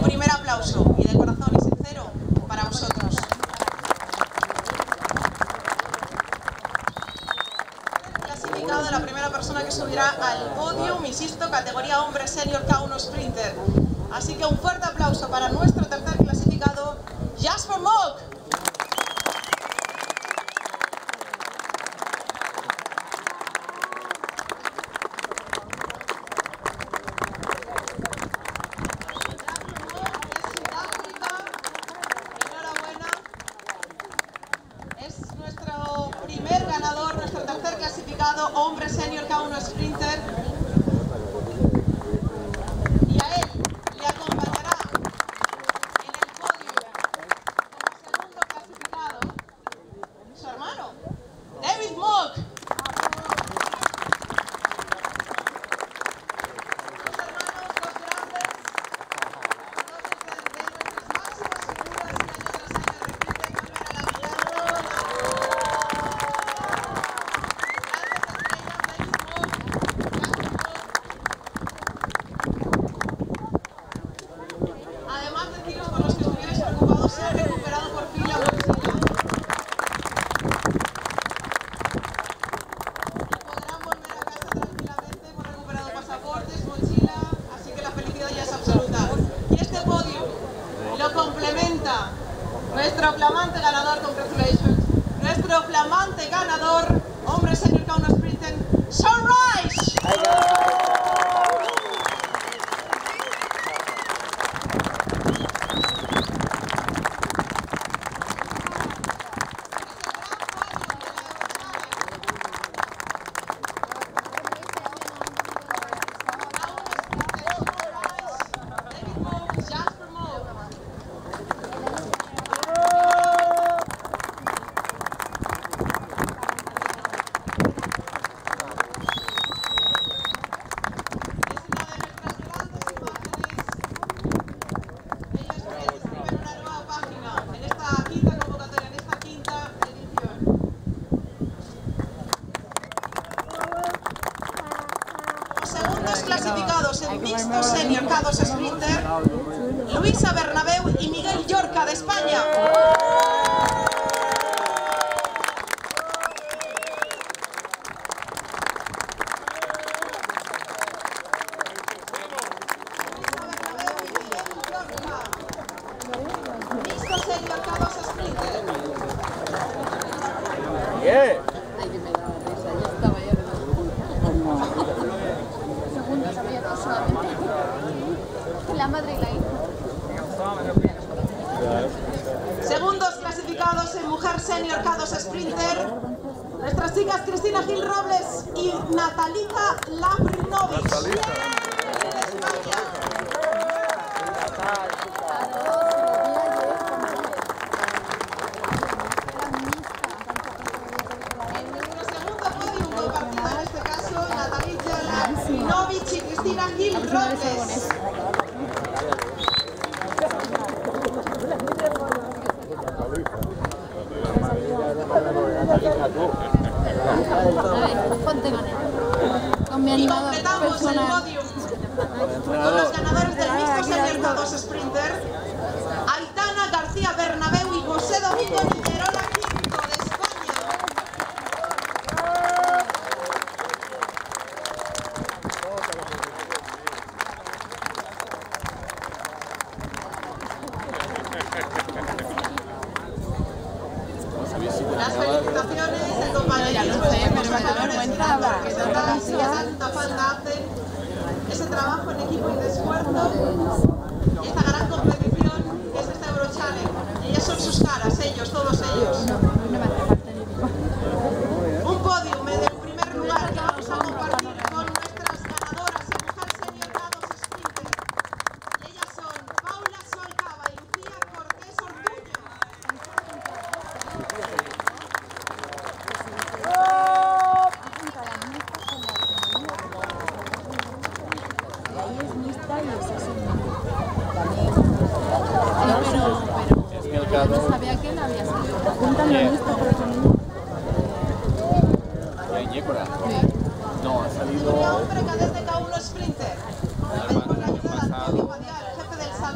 primer aplauso, y de corazón y sincero, para vosotros. Clasificado la primera persona que subirá al podium, insisto, categoría hombre senior K1 Sprinter. Así que un fuerte aplauso para nuestro tercer clasificado, Jasper Mock. Hombre senior K1 Sprinter, y a él le acompañará en el podio como segundo clasificado su hermano, David Mock. Dos hermanos, dos grandes, dos de nuestras máximas figuras que año tras año repiten volver a la vida. Se ha recuperado por fin la mochila. Podrán volver a casa tranquilamente, hemos recuperado pasaportes, mochila, así que la felicidad ya es absoluta. Y este podio lo complementa nuestro flamante ganador, congratulations, nuestro flamante ganador, hombre senior K1 Sprinter, Sean Rice. Clasificados en mixto senior K2 Sprinter, Luisa Bernabeu y Miguel Llorca de España. Mixto senior K2 Sprinter. La madre y la hija. Segundos clasificados en mujer senior K2 Sprinter, nuestras chicas Cristina Gil Robles y Natalita Labrinovic. En nuestro segundo podium compartido en este caso, Natalita Labrinovic y Cristina Gil Robles. Y completamos el podium con los ganadores del mixto senior K2 Sprinter, Aitana García Bernabeu y José Domingo Niñerola Quinto de España. Las felicitaciones del compañerismo, los valores que tanta falta hacen, ese trabajo en equipo y de esfuerzo, y esta gran competición que es este Eurochallenge. Ellas son sus caras, ellos, todos ellos. Un podium en el primer lugar que vamos a compartir con nuestras ganadoras en mujer senior K2 Sprinter. Y ellas son Paula Solcaba y Lucía Cortés Orduño. Ahí es mixta y es así.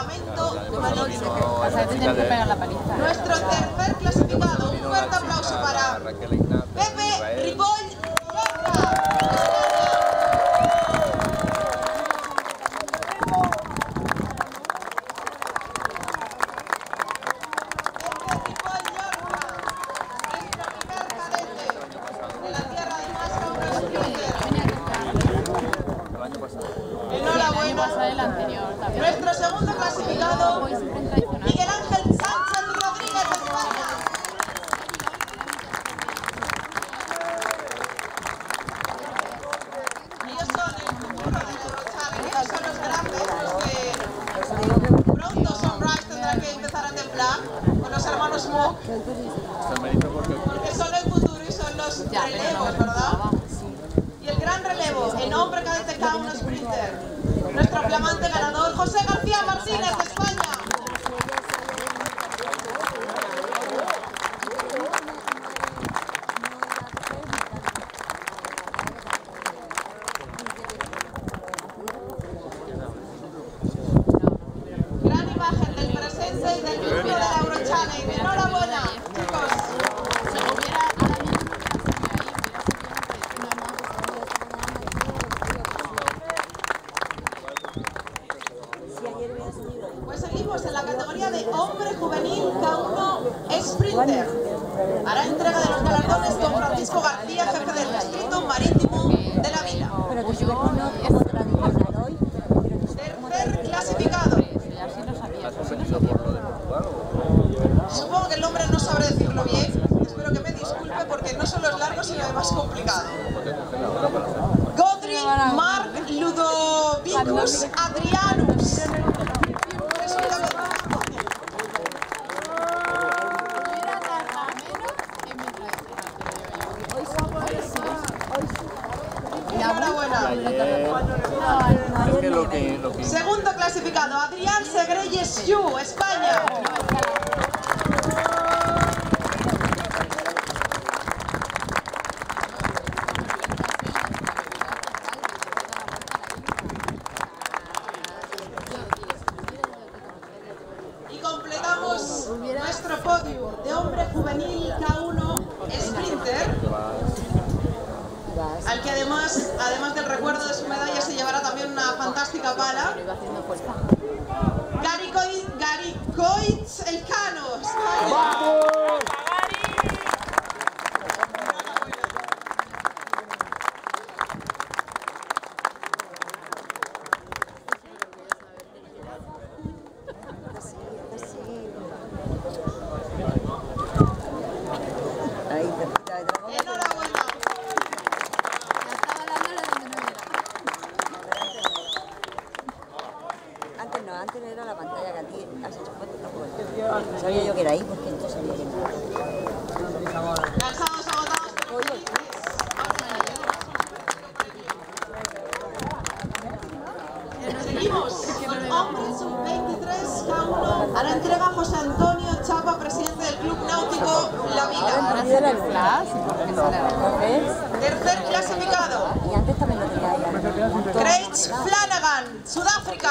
campamento marítimo. Nuestro tercer clasificado, un fuerte aplauso para Pepe Ripoll Llorca, nuestro segundo clasificado, Miguel Ángel Sánchez Rodríguez, España. Ellos son el futuro del Eurochallenge, ellos son los grandes, los que pronto Sunrise tendrá que empezar a templar con los hermanos Moog, porque son el futuro y son los relevos, ¿verdad? Y el gran relevo, el hombre cadete K1 Sprinter, nuestro flamante ganador, José García Martínez, de España. Gran imagen del presente y del futuro de la Eurochallenge. Enhorabuena, chicos. Pues seguimos en la categoría de hombre juvenil K1 Sprinter. Hará entrega de los galardones con Francisco García, jefe del distrito marítimo de la Vila. Tercer clasificado. Supongo que el nombre no sabré decirlo bien. Espero que me disculpe porque no solo es largo, sino además complicado. Godri Marc Ludovicus Adrianus. Segundo clasificado, Adrián Segreyes Yu, España. Y completamos nuestro podio de hombre juvenil K1 Sprinter, al que además del recuerdo de su medalla se llevará también una fantástica pala. Gary Coitz Elcano. Enhorabuena. Antes no era la pantalla que a ti has hecho fotos. Sabía yo que era ahí, porque entonces sabía que no. Cansados, agotados, pero felices. Seguimos con hombres sub-23 K1. A la entrega José Antonio Chapa, presidente del Club Náutico La Vila. Tercer clasificado, Y antes también lo tenía ahí. Craig Flanagan, Sudáfrica.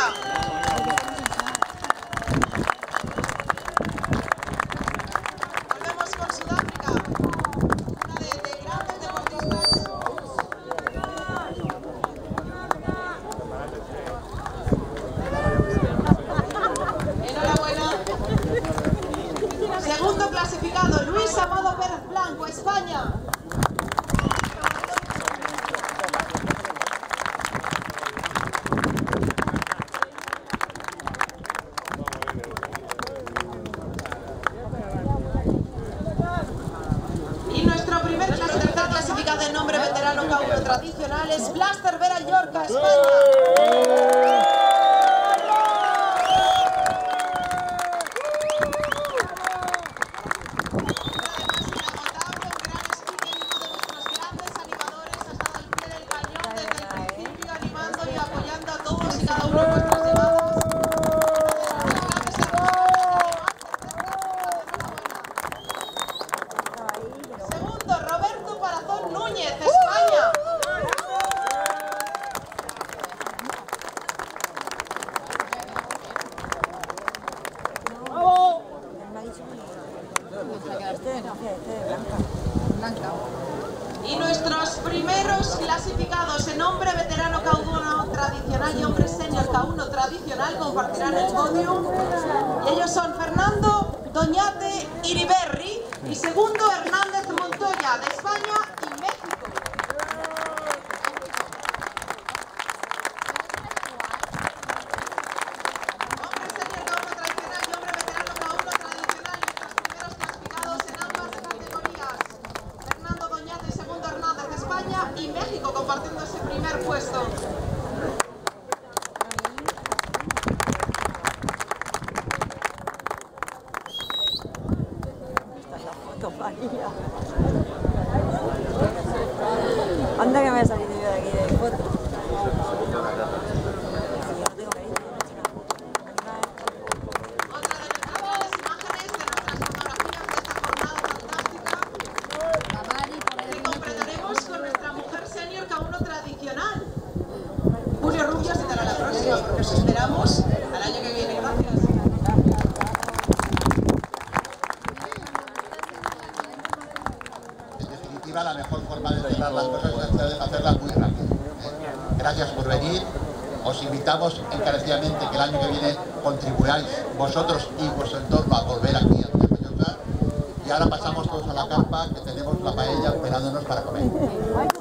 Volvemos con Sudáfrica, una de grandes deportistas. Enhorabuena. Segundo clasificado, Luis Amado Pérez Blanco, España. Y nuestro primer clasificado de nombre veterano K1 tradicional es Blaster Vera Llorca, España. Roberto Parazón Núñez, España. Y nuestros primeros clasificados en hombre veterano K1 tradicional y hombre senior K1 tradicional compartirán el podio. Y ellos son Fernando Doñate Iriberri y segundo Hernández Montoya de España y México. Y México compartiendo ese primer puesto. Esta es la foto, María. Anda que me he salido yo de aquí de foto. Otra de nuestras grandes imágenes de nuestras fotografías de esta jornada fantástica que completaremos con nuestra mujer senior K1 tradicional. Julio Rubio se dará la próxima porque os esperamos al año que viene. Gracias. En definitiva, la mejor forma de cerrar las cosas es hacerlas muy rápido. Gracias por venir. Os invitamos encarecidamente que el año que viene contribuáis vosotros y vuestro entorno a volver aquí a Peñosa. Y ahora pasamos todos a la carpa, que tenemos la paella esperándonos para comer.